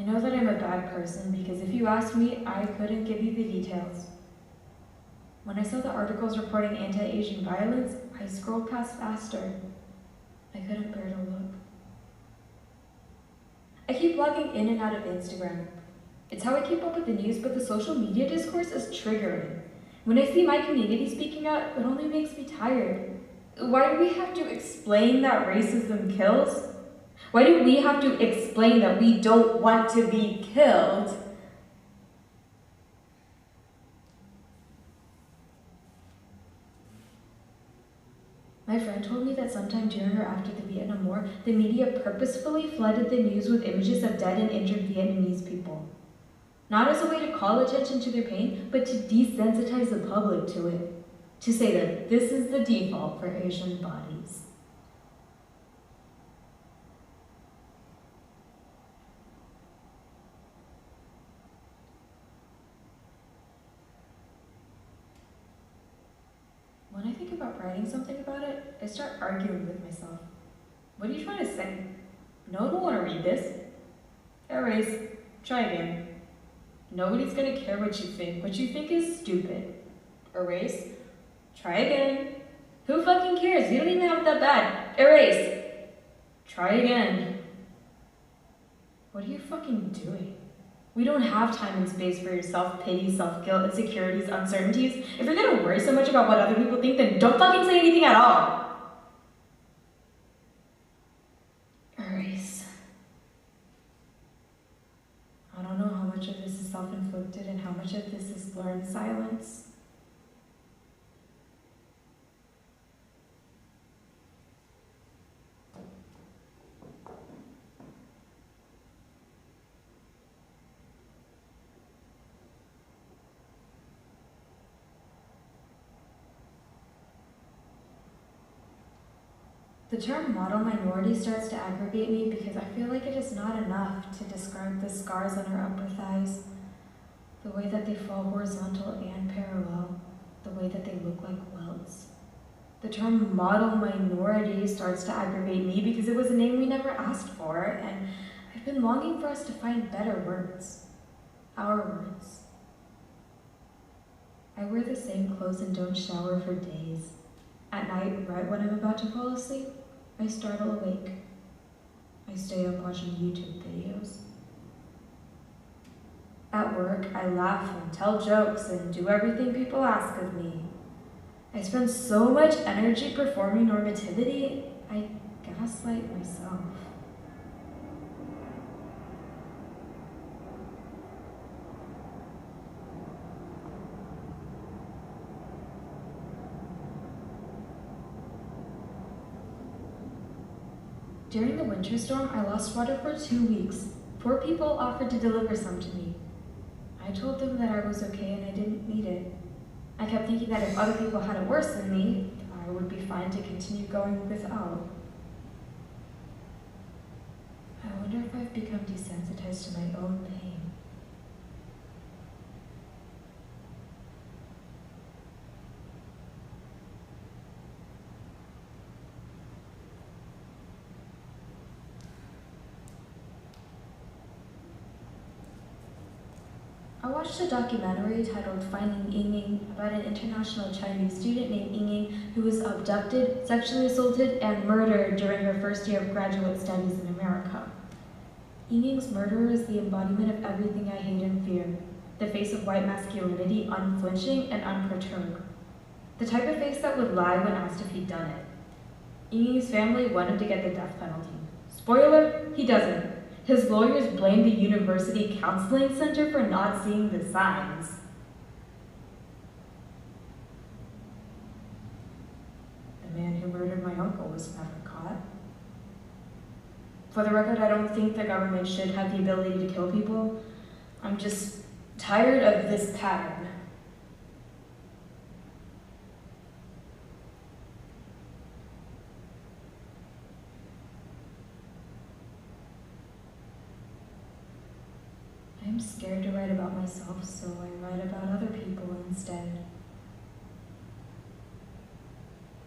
know that I'm a bad person because if you asked me, I couldn't give you the details. When I saw the articles reporting anti-Asian violence, I scrolled past faster. I couldn't bear to look. I keep logging in and out of Instagram. It's how I keep up with the news, but the social media discourse is triggering. When I see my community speaking out, it only makes me tired. Why do we have to explain that racism kills? Why do we have to explain that we don't want to be killed? My friend told me that sometime during or after the Vietnam War, the media purposefully flooded the news with images of dead and injured Vietnamese people. Not as a way to call attention to their pain, but to desensitize the public to it. To say that this is the default for Asian bodies. When I think about writing something about it, I start arguing with myself. What are you trying to say? No one will want to read this. Erase. Try again. Nobody's going to care what you think. What you think is stupid. Erase. Try again. Who fucking cares? You don't even have it that bad. Erase. Try again. What are you fucking doing? We don't have time and space for your self-pity, self-guilt, insecurities, uncertainties. If you're gonna worry so much about what other people think, then don't fucking say anything at all. Erase. I don't know how much of this is self-inflicted and how much of this is learned silence. The term model minority starts to aggravate me because I feel like it is not enough to describe the scars on her upper thighs, the way that they fall horizontal and parallel, the way that they look like welts. The term model minority starts to aggravate me because it was a name we never asked for, and I've been longing for us to find better words, our words. I wear the same clothes and don't shower for days. At night, right when I'm about to fall asleep, I startle awake. I stay up watching YouTube videos. At work, I laugh and tell jokes and do everything people ask of me. I spend so much energy performing normativity, I gaslight myself. During the winter storm, I lost water for 2 weeks. 4 people offered to deliver some to me. I told them that I was okay and I didn't need it. I kept thinking that if other people had it worse than me, I would be fine to continue going without. I wonder if I've become desensitized to my own pain. I watched a documentary titled Finding Ying about an international Chinese student named Ying who was abducted, sexually assaulted, and murdered during her first year of graduate studies in America. Ying's murderer is the embodiment of everything I hate and fear, the face of white masculinity, unflinching and unperturbed. The type of face that would lie when asked if he'd done it. Ying's family wanted to get the death penalty. Spoiler, he doesn't. His lawyers blame the University Counseling Center for not seeing the signs. The man who murdered my uncle was never caught. For the record, I don't think the government should have the ability to kill people. I'm just tired of this pattern. I'm scared to write about myself, so I write about other people instead.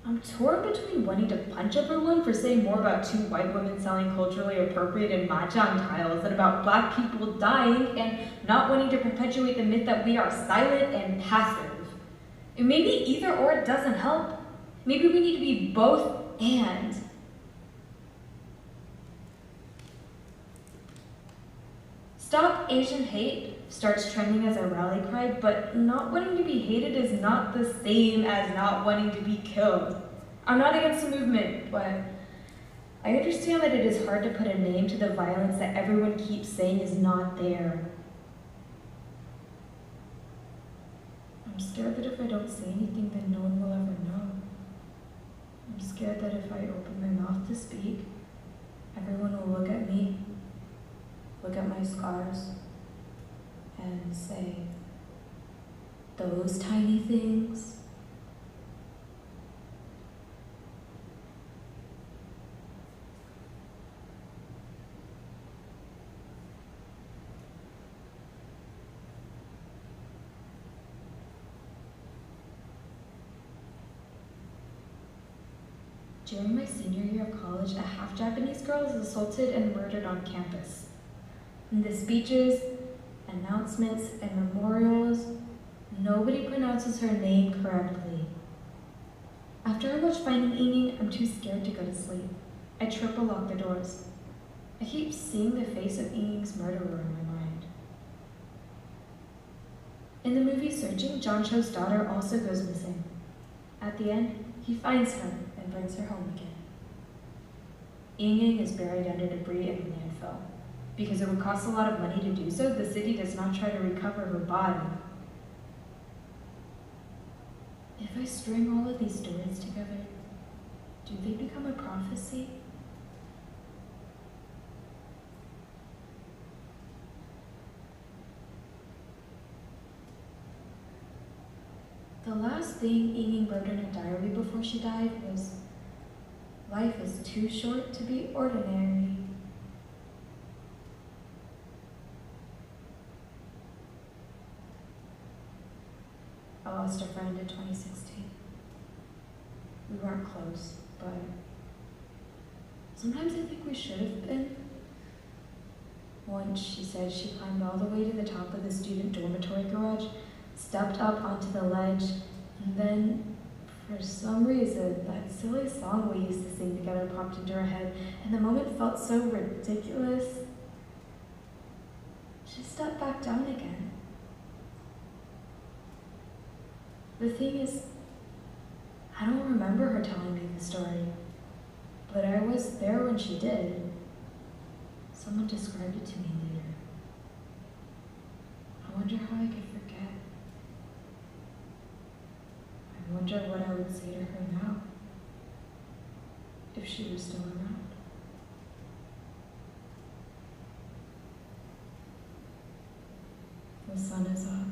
I'm torn between wanting to punch everyone for saying more about two white women selling culturally appropriated mahjong tiles than about black people dying, and not wanting to perpetuate the myth that we are silent and passive. And maybe either or it doesn't help. Maybe we need to be both and. Stop Asian hate starts trending as a rally cry, but not wanting to be hated is not the same as not wanting to be killed. I'm not against the movement, but I understand that it is hard to put a name to the violence that everyone keeps saying is not there. I'm scared that if I don't say anything, then no one will ever know. I'm scared that if I open my mouth to speak, everyone will look at me, look at my scars, and say, those tiny things. During my senior year of college, a half-Japanese girl was assaulted and murdered on campus. In the speeches, announcements, and memorials, nobody pronounces her name correctly. After I watch Finding Ying, I'm too scared to go to sleep. I triple lock the doors. I keep seeing the face of Ying's murderer in my mind. In the movie Searching, John Cho's daughter also goes missing. At the end, he finds her and brings her home again. Ying is buried under debris in the landfill. Because it would cost a lot of money to do so, the city does not try to recover her body. If I string all of these stories together, do they become a prophecy? The last thing Ying wrote in her diary before she died was, "Life is too short to be ordinary." I lost a friend in 2016. We weren't close, but sometimes I think we should have been. Once she said she climbed all the way to the top of the student dormitory garage, stepped up onto the ledge, and then, for some reason, that silly song we used to sing together popped into her head, and the moment felt so ridiculous. She stepped back down again. The thing is, I don't remember her telling me the story, but I was there when she did. Someone described it to me later. I wonder how I could forget. I wonder what I would say to her now, if she was still around. The sun is up.